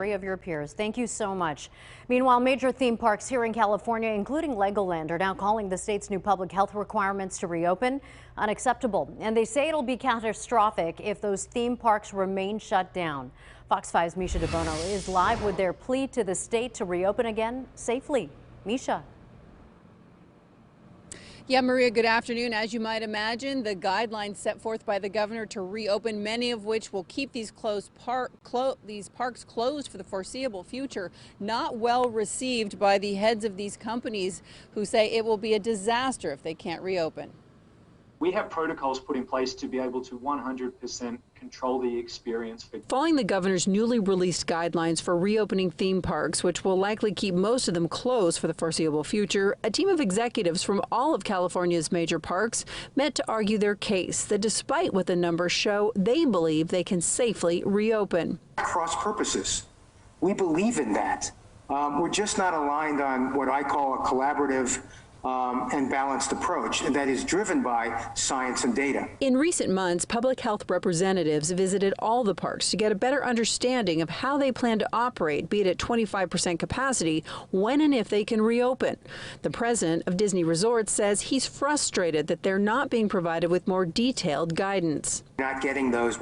Of your peers. Thank you so much. Meanwhile, major theme parks here in California, including Legoland, are now calling the state's new public health requirements to reopen unacceptable. And they say it'll be catastrophic if those theme parks remain shut down. Fox 5's Misha DeBono is live with their plea to the state to reopen again safely. Misha. Yeah, Maria, good afternoon. As you might imagine, the guidelines set forth by the governor to reopen, many of which will keep these parks closed for the foreseeable future, not well received by the heads of these companies who say it will be a disaster if they can't reopen. We have protocols put in place to be able to 100% control the experience. Following the governor's newly released guidelines for reopening theme parks, which will likely keep most of them closed for the foreseeable future, a team of executives from all of California's major parks met to argue their case that despite what the numbers show, they believe they can safely reopen. Cross purposes. We believe in that. We're just not aligned on what I call a collaborative and balanced approach, and that is driven by science and data. In recent months, public health representatives visited all the parks to get a better understanding of how they plan to operate, be it at 25% capacity, when and if they can reopen. The president of Disney Resorts says he's frustrated that they're not being provided with more detailed guidance. We're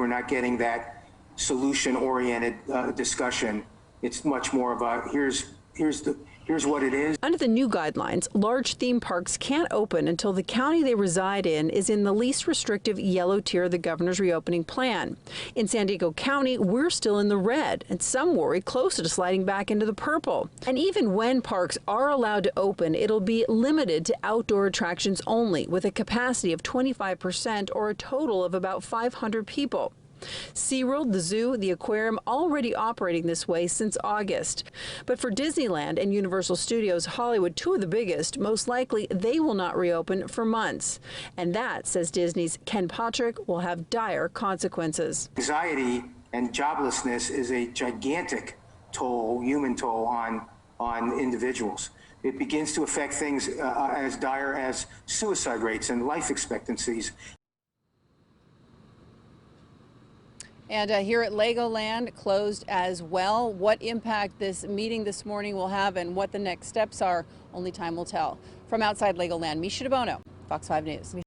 not getting that solution-oriented discussion. It's much more of a here's what it is. Under the new guidelines, large theme parks can't open until the county they reside in is in the least restrictive yellow tier of the governor's reopening plan. In San Diego County, we're still in the red, and some worry closer to sliding back into the purple. And even when parks are allowed to open, it'll be limited to outdoor attractions only, with a capacity of 25% or a total of about 500 people. SeaWorld, the zoo, the aquarium already operating this way since August. But for Disneyland and Universal Studios Hollywood, two of the biggest, most likely they will not reopen for months. And that, says Disney's Ken Patrick, will have dire consequences. Anxiety and joblessness is a gigantic toll, human toll on individuals. It begins to affect things as dire as suicide rates and life expectancies. And here at Legoland, closed as well. What impact this meeting this morning will have and what the next steps are, only time will tell. From outside Legoland, Misha DeBono, Fox 5 News.